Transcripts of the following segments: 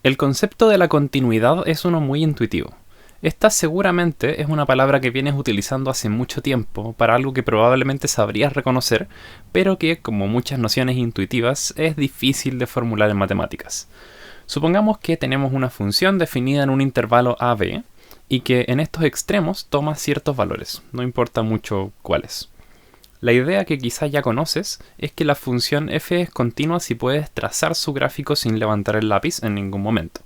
El concepto de la continuidad es uno muy intuitivo. Esta seguramente es una palabra que vienes utilizando hace mucho tiempo para algo que probablemente sabrías reconocer, pero que, como muchas nociones intuitivas, es difícil de formular en matemáticas. Supongamos que tenemos una función definida en un intervalo a-b y que en estos extremos toma ciertos valores, no importa mucho cuáles. La idea que quizás ya conoces es que la función f es continua si puedes trazar su gráfico sin levantar el lápiz en ningún momento.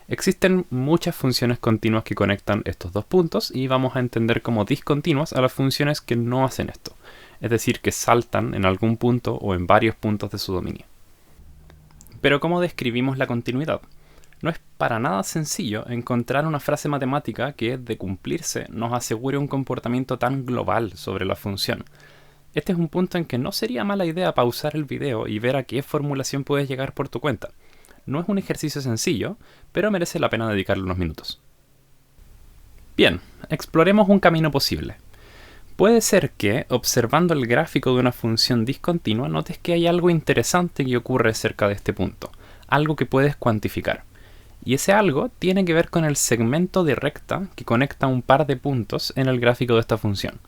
Existen muchas funciones continuas que conectan estos dos puntos y vamos a entender como discontinuas a las funciones que no hacen esto, es decir, que saltan en algún punto o en varios puntos de su dominio. Pero ¿cómo describimos la continuidad? No es para nada sencillo encontrar una frase matemática que, de cumplirse, nos asegure un comportamiento tan global sobre la función. Este es un punto en que no sería mala idea pausar el video y ver a qué formulación puedes llegar por tu cuenta. No es un ejercicio sencillo, pero merece la pena dedicarle unos minutos. Bien, exploremos un camino posible. Puede ser que, observando el gráfico de una función discontinua, notes que hay algo interesante que ocurre cerca de este punto, algo que puedes cuantificar. Y ese algo tiene que ver con el segmento de recta que conecta un par de puntos en el gráfico de esta función.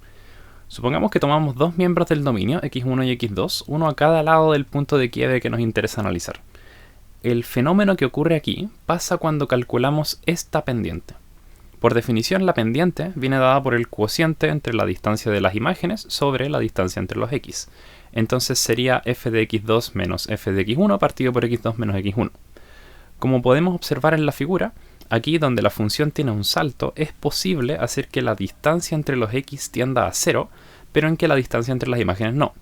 Supongamos que tomamos dos miembros del dominio, x1 y x2, uno a cada lado del punto de quiebre que nos interesa analizar. El fenómeno que ocurre aquí pasa cuando calculamos esta pendiente. Por definición, la pendiente viene dada por el cociente entre la distancia de las imágenes sobre la distancia entre los x. Entonces sería f de x2 menos f de x1 partido por x2 menos x1. Como podemos observar en la figura, aquí donde la función tiene un salto, es posible hacer que la distancia entre los x tienda a 0, pero en que la distancia entre las imágenes no.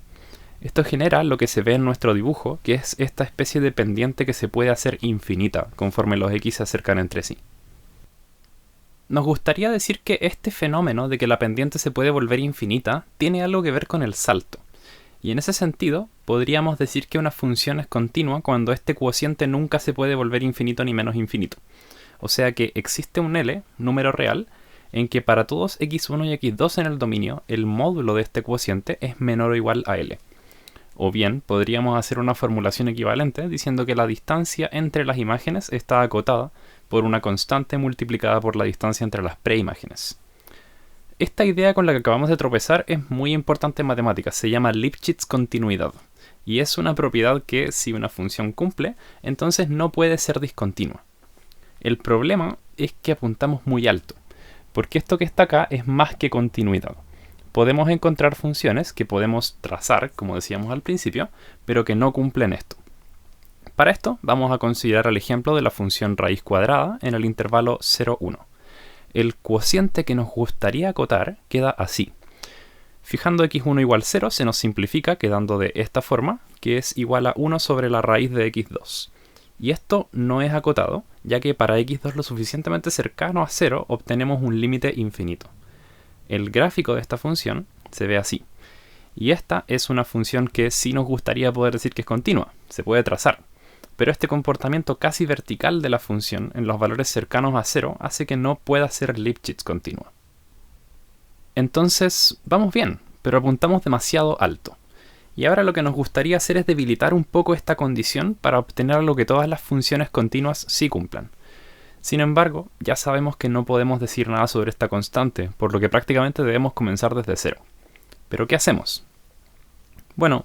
Esto genera lo que se ve en nuestro dibujo, que es esta especie de pendiente que se puede hacer infinita conforme los x se acercan entre sí. Nos gustaría decir que este fenómeno de que la pendiente se puede volver infinita tiene algo que ver con el salto. Y en ese sentido, podríamos decir que una función es continua cuando este cociente nunca se puede volver infinito ni menos infinito. O sea que existe un L, número real, en que para todos x1 y x2 en el dominio, el módulo de este cociente es menor o igual a L. O bien, podríamos hacer una formulación equivalente diciendo que la distancia entre las imágenes está acotada por una constante multiplicada por la distancia entre las preimágenes. Esta idea con la que acabamos de tropezar es muy importante en matemáticas, se llama Lipschitz continuidad, y es una propiedad que, si una función cumple, entonces no puede ser discontinua. El problema es que apuntamos muy alto, porque esto que está acá es más que continuidad. Podemos encontrar funciones que podemos trazar, como decíamos al principio, pero que no cumplen esto. Para esto vamos a considerar el ejemplo de la función raíz cuadrada en el intervalo 0, 1. El cociente que nos gustaría acotar queda así. Fijando x1 igual 0 se nos simplifica quedando de esta forma, que es igual a 1 sobre la raíz de x2. Y esto no es acotado, ya que para x2 lo suficientemente cercano a 0 obtenemos un límite infinito. El gráfico de esta función se ve así. Y esta es una función que sí nos gustaría poder decir que es continua, se puede trazar. Pero este comportamiento casi vertical de la función en los valores cercanos a 0 hace que no pueda ser Lipschitz continua. Entonces, vamos bien, pero apuntamos demasiado alto. Y ahora lo que nos gustaría hacer es debilitar un poco esta condición para obtener lo que todas las funciones continuas sí cumplan. Sin embargo, ya sabemos que no podemos decir nada sobre esta constante, por lo que prácticamente debemos comenzar desde cero. ¿Pero qué hacemos? Bueno,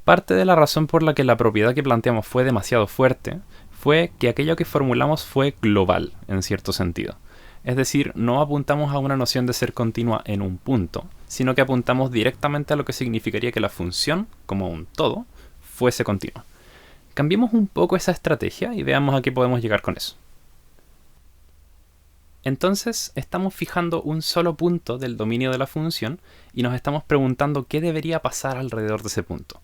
parte de la razón por la que la propiedad que planteamos fue demasiado fuerte fue que aquello que formulamos fue global, en cierto sentido. Es decir, no apuntamos a una noción de ser continua en un punto, sino que apuntamos directamente a lo que significaría que la función, como un todo, fuese continua. Cambiemos un poco esa estrategia y veamos a qué podemos llegar con eso. Entonces, estamos fijando un solo punto del dominio de la función y nos estamos preguntando qué debería pasar alrededor de ese punto.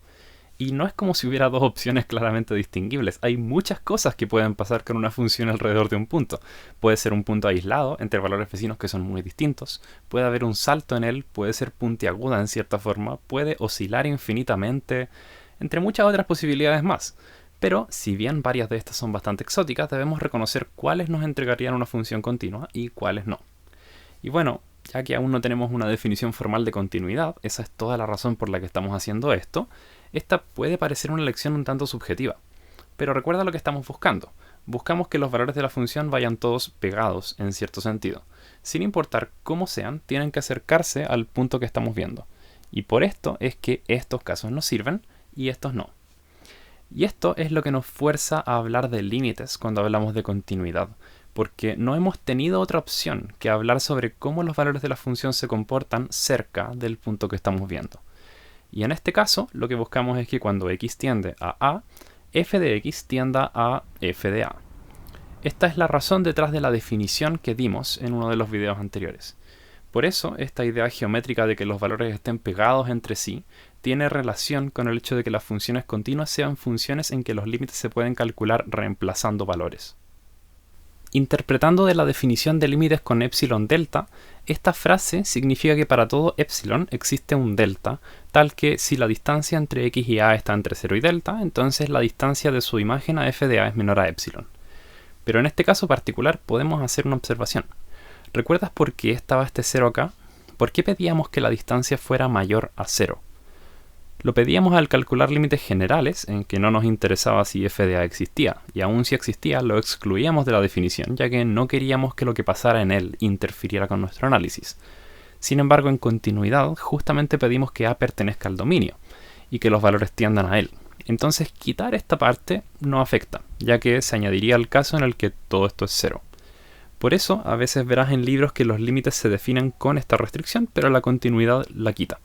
Y no es como si hubiera dos opciones claramente distinguibles. Hay muchas cosas que pueden pasar con una función alrededor de un punto. Puede ser un punto aislado entre valores vecinos que son muy distintos. Puede haber un salto en él. Puede ser puntiaguda en cierta forma. Puede oscilar infinitamente. Entre muchas otras posibilidades más. Pero, si bien varias de estas son bastante exóticas, debemos reconocer cuáles nos entregarían una función continua y cuáles no. Y bueno, ya que aún no tenemos una definición formal de continuidad, esa es toda la razón por la que estamos haciendo esto. Esta puede parecer una elección un tanto subjetiva, pero recuerda lo que estamos buscando. buscamos que los valores de la función vayan todos pegados en cierto sentido. Sin importar cómo sean, tienen que acercarse al punto que estamos viendo. Y por esto es que estos casos nos sirven y estos no. Y esto es lo que nos fuerza a hablar de límites cuando hablamos de continuidad, porque no hemos tenido otra opción que hablar sobre cómo los valores de la función se comportan cerca del punto que estamos viendo. Y en este caso, lo que buscamos es que cuando x tiende a a, f de x tienda a f de a. Esta es la razón detrás de la definición que dimos en uno de los videos anteriores. Por eso, esta idea geométrica de que los valores estén pegados entre sí tiene relación con el hecho de que las funciones continuas sean funciones en que los límites se pueden calcular reemplazando valores. Interpretando de la definición de límites con epsilon delta, esta frase significa que para todo epsilon existe un delta, tal que si la distancia entre x y a está entre 0 y delta, entonces la distancia de su imagen a f de a es menor a epsilon. Pero en este caso particular podemos hacer una observación. ¿Recuerdas por qué estaba este 0 acá? ¿Por qué pedíamos que la distancia fuera mayor a 0? Lo pedíamos al calcular límites generales, en que no nos interesaba si f de a existía, y aun si existía, lo excluíamos de la definición, ya que no queríamos que lo que pasara en él interfiriera con nuestro análisis. Sin embargo, en continuidad, justamente pedimos que a pertenezca al dominio, y que los valores tiendan a él. Entonces, quitar esta parte no afecta, ya que se añadiría el caso en el que todo esto es 0. Por eso, a veces verás en libros que los límites se definen con esta restricción, pero la continuidad la quita.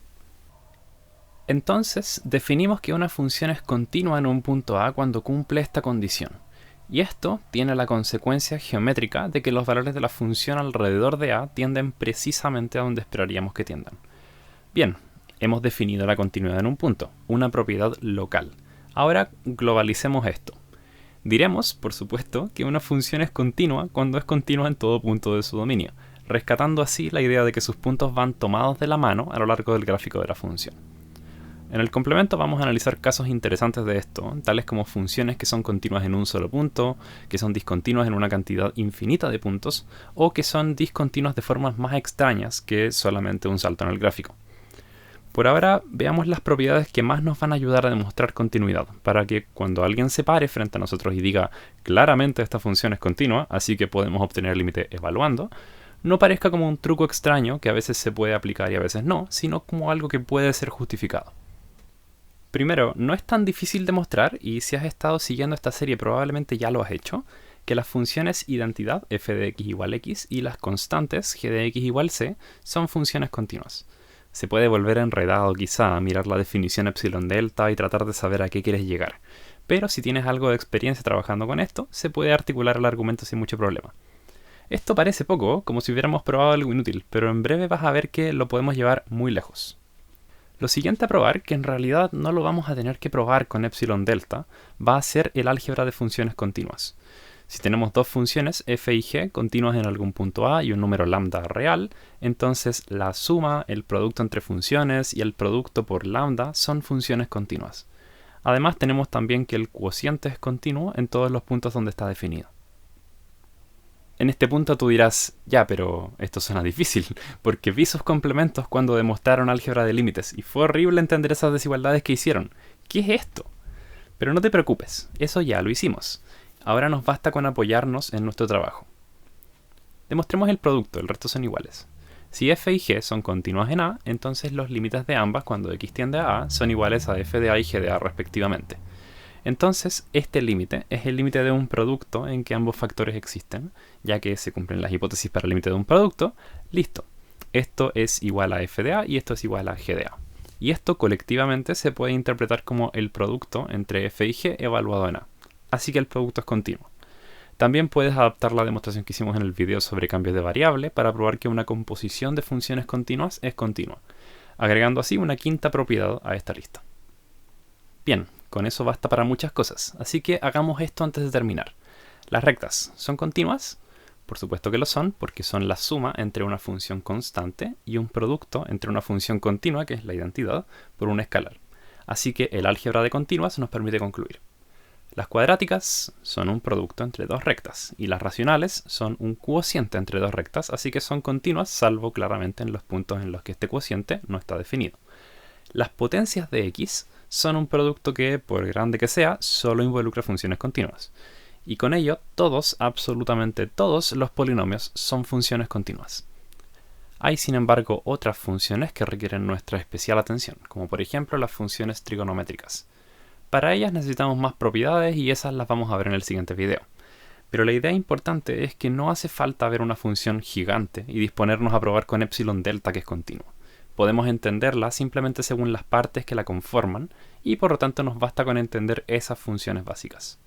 Entonces, definimos que una función es continua en un punto A cuando cumple esta condición. Y esto tiene la consecuencia geométrica de que los valores de la función alrededor de A tienden precisamente a donde esperaríamos que tiendan. Bien, hemos definido la continuidad en un punto, una propiedad local. Ahora globalicemos esto. Diremos, por supuesto, que una función es continua cuando es continua en todo punto de su dominio, rescatando así la idea de que sus puntos van tomados de la mano a lo largo del gráfico de la función. En el complemento vamos a analizar casos interesantes de esto, tales como funciones que son continuas en un solo punto, que son discontinuas en una cantidad infinita de puntos, o que son discontinuas de formas más extrañas que solamente un salto en el gráfico. Por ahora, veamos las propiedades que más nos van a ayudar a demostrar continuidad, para que cuando alguien se pare frente a nosotros y diga claramente esta función es continua, así que podemos obtener el límite evaluando, no parezca como un truco extraño que a veces se puede aplicar y a veces no, sino como algo que puede ser justificado. Primero, no es tan difícil demostrar, y si has estado siguiendo esta serie probablemente ya lo has hecho, que las funciones identidad f de x igual x y las constantes g de x igual c son funciones continuas. Se puede volver enredado quizá a mirar la definición epsilon delta y tratar de saber a qué quieres llegar, pero si tienes algo de experiencia trabajando con esto, se puede articular el argumento sin mucho problema. Esto parece poco, como si hubiéramos probado algo inútil, pero en breve vas a ver que lo podemos llevar muy lejos. Lo siguiente a probar, que en realidad no lo vamos a tener que probar con epsilon delta, va a ser el álgebra de funciones continuas. Si tenemos dos funciones f y g continuas en algún punto A y un número lambda real, entonces la suma, el producto entre funciones y el producto por lambda son funciones continuas. Además tenemos también que el cociente es continuo en todos los puntos donde está definido. En este punto tú dirás, ya, pero esto suena difícil, porque vi sus complementos cuando demostraron álgebra de límites y fue horrible entender esas desigualdades que hicieron. ¿Qué es esto? Pero no te preocupes, eso ya lo hicimos. Ahora nos basta con apoyarnos en nuestro trabajo. Demostremos el producto, el resto son iguales. Si f y g son continuas en A, entonces los límites de ambas cuando x tiende a A son iguales a f de A y g de A respectivamente. Entonces, este límite es el límite de un producto en que ambos factores existen, ya que se cumplen las hipótesis para el límite de un producto. Listo. Esto es igual a f de a y esto es igual a g de a. Y esto colectivamente se puede interpretar como el producto entre f y g evaluado en a. Así que el producto es continuo. También puedes adaptar la demostración que hicimos en el video sobre cambios de variable para probar que una composición de funciones continuas es continua, agregando así una quinta propiedad a esta lista. Bien. Con eso basta para muchas cosas, así que hagamos esto antes de terminar. ¿Las rectas son continuas? Por supuesto que lo son, porque son la suma entre una función constante y un producto entre una función continua, que es la identidad, por un escalar. Así que el álgebra de continuas nos permite concluir. Las cuadráticas son un producto entre dos rectas, y las racionales son un cociente entre dos rectas, así que son continuas, salvo claramente en los puntos en los que este cociente no está definido. Las potencias de x son un producto que, por grande que sea, solo involucra funciones continuas. Y con ello, todos, absolutamente todos los polinomios son funciones continuas. Hay, sin embargo, otras funciones que requieren nuestra especial atención, como por ejemplo las funciones trigonométricas. Para ellas necesitamos más propiedades y esas las vamos a ver en el siguiente video. Pero la idea importante es que no hace falta ver una función gigante y disponernos a probar con epsilon delta que es continua. Podemos entenderla simplemente según las partes que la conforman y por lo tanto nos basta con entender esas funciones básicas.